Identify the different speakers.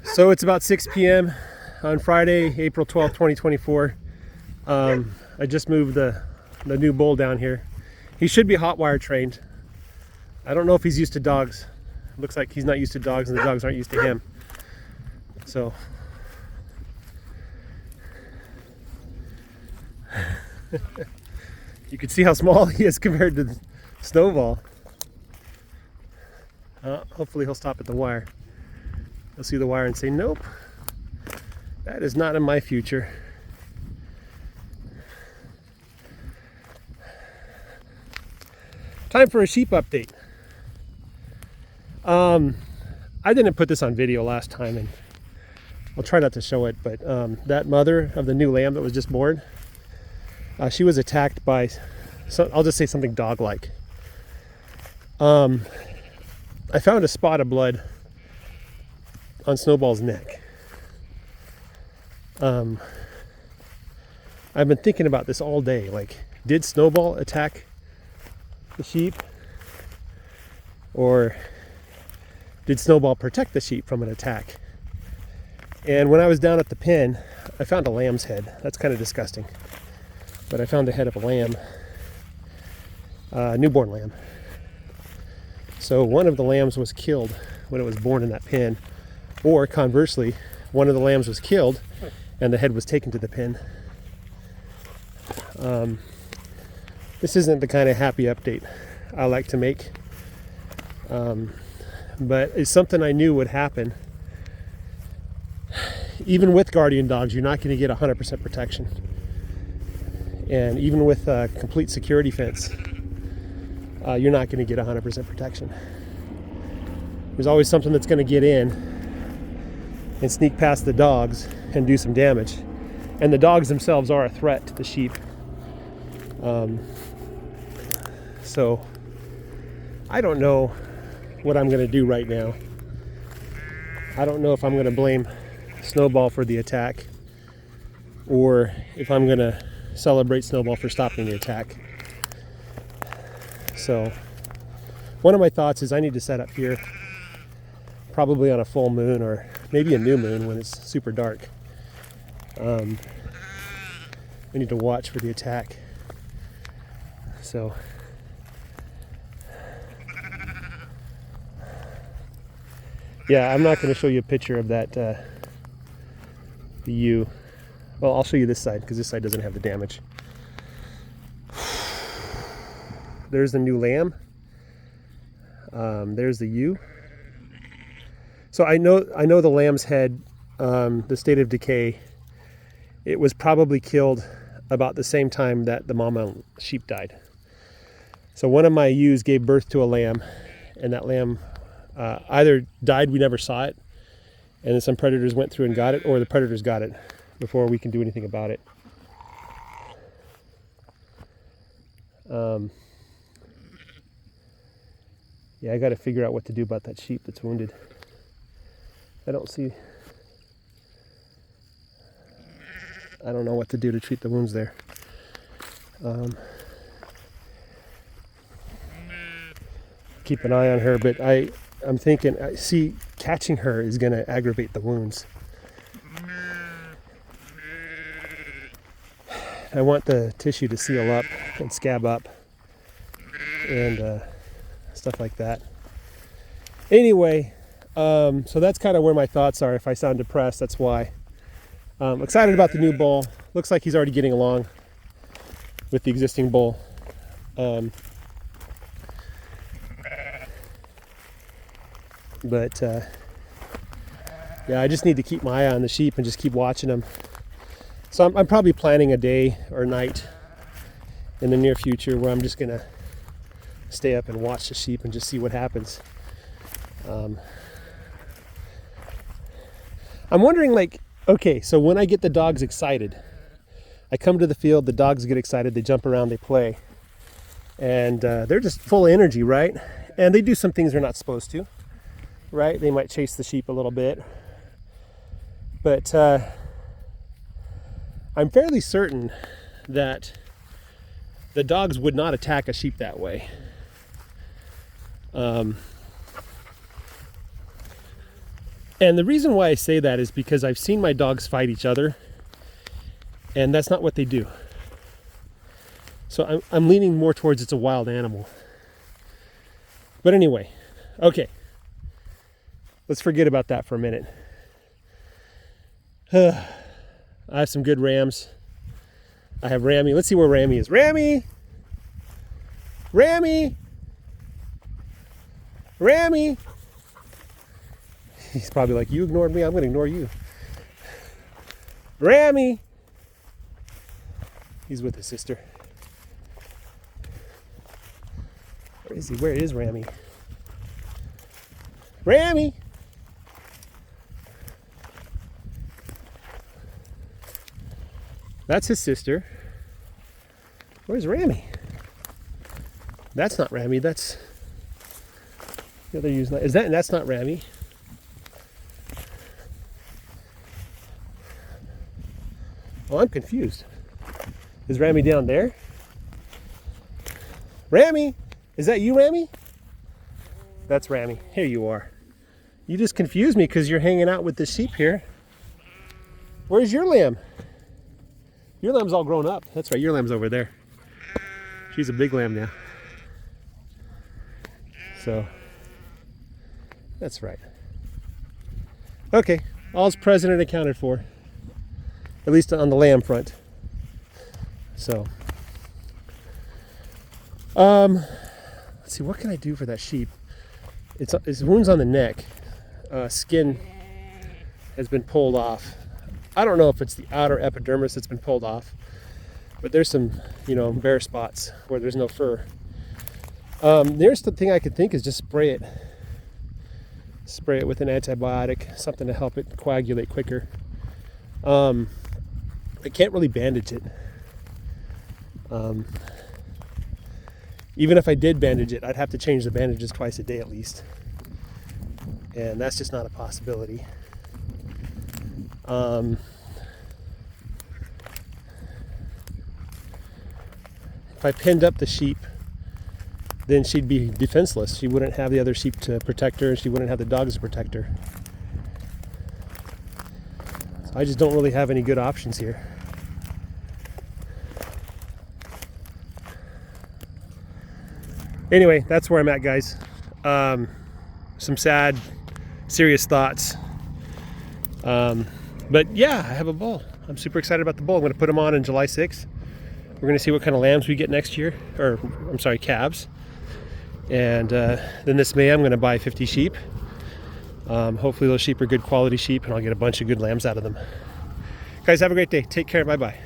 Speaker 1: So it's about 6 p.m. on Friday, April 12th, 2024. I just moved the new bull down here. He should be hot wire trained. I don't know if he's used to dogs. It looks like he's not used to dogs and the dogs aren't used to him. So you can see how small he is compared to Snowball. Hopefully he'll stop at the wire. He'll see the wire and say, nope, that is not in my future. Time for a sheep update. I didn't put this on video last time, and I'll try not to show it, but that mother of the new lamb that was just born, she was attacked by, I'll just say something dog-like. I found a spot of blood on Snowball's neck. I've been thinking about this all day. Like, did Snowball attack the sheep? Or did Snowball protect the sheep from an attack? And when I was down at the pen, I found a lamb's head. That's kind of disgusting. But I found the head of a lamb, newborn lamb. So one of the lambs was killed when it was born in that pen, or conversely, one of the lambs was killed and the head was taken to the pen. This isn't the kind of happy update I like to make, but it's something I knew would happen. Even with guardian dogs, you're not going to get 100% protection. And even with a complete security fence, you're not going to get 100% protection. There's always something that's going to get in and sneak past the dogs and do some damage. And the dogs themselves are a threat to the sheep. So I don't know what I'm going to do right now. I don't know if I'm going to blame Snowball for the attack, or if I'm going to celebrate Snowball for stopping the attack. So one of my thoughts is I need to set up here probably on a full moon, or maybe a new moon when it's super dark. We need to watch for the attack. So yeah, I'm not going to show you a picture of that the ewe. Well, I'll show you this side because this side doesn't have the damage. There's the new lamb. There's the ewe. So I know the lamb's head, the state of decay, it was probably killed about the same time that the mama sheep died. So one of my ewes gave birth to a lamb, and that lamb either died, we never saw it, and then some predators went through and got it, or the predators got it before we can do anything about it. Yeah, I got to figure out what to do about that sheep that's wounded. I don't know what to do to treat the wounds there. Keep an eye on her, but I'm thinking, catching her is going to aggravate the wounds. I want the tissue to seal up and scab up and stuff like that. Anyway, so that's kind of where my thoughts are. If I sound depressed, that's why. Excited about the new bull. Looks like he's already getting along with the existing bull. But yeah, I just need to keep my eye on the sheep and just keep watching them. So I'm probably planning a day or night in the near future where I'm just gonna stay up and watch the sheep and just see what happens. I'm wondering, like, okay, so when I get the dogs excited, I come to the field, the dogs get excited, they jump around, they play, and they're just full of energy, right? And they do some things they're not supposed to, right? They might chase the sheep a little bit, but I'm fairly certain that the dogs would not attack a sheep that way. And the reason why I say that is because I've seen my dogs fight each other, and that's not what they do. So I'm leaning more towards it's a wild animal. But anyway, okay. Let's forget about that for a minute. I have some good rams. I have Rammy. Let's see where Rammy is. Rammy! Rammy! Rammy! He's probably like, you ignored me, I'm going to ignore you. Rammy! He's with his sister. Where is he? Where is Rammy? Rammy! That's his sister. Where's Rammy? That's not Rammy, that's the other use. Is that? That's not Rammy. Oh, I'm confused. Is Rammy down there? Rammy! Is that you, Rammy? That's Rammy. Here you are. You just confused me because you're hanging out with the sheep here. Where's your lamb? Your lamb's all grown up. That's right, your lamb's over there. She's a big lamb now. So, that's right. Okay, all's present and accounted for. At least on the lamb front. So, let's see, what can I do for that sheep? It's wounds on the neck. Skin has been pulled off. I don't know if it's the outer epidermis that's been pulled off, but there's some, bare spots where there's no fur. There's the thing I could think is just spray it. Spray it with an antibiotic, something to help it coagulate quicker. I can't really bandage it. Even if I did bandage it, I'd have to change the bandages twice a day at least. And that's just not a possibility. If I pinned up the sheep, then she'd be defenseless. She wouldn't have the other sheep to protect her, and she wouldn't have the dogs to protect her. So I just don't really have any good options here. Anyway, that's where I'm at, guys. Some sad, serious thoughts. But yeah, I have a bull. I'm super excited about the bull. I'm going to put him on July 6th. We're going to see what kind of lambs we get next year. Or, I'm sorry, calves. And then this May, I'm going to buy 50 sheep. Hopefully those sheep are good quality sheep, and I'll get a bunch of good lambs out of them. Guys, have a great day. Take care. Bye-bye.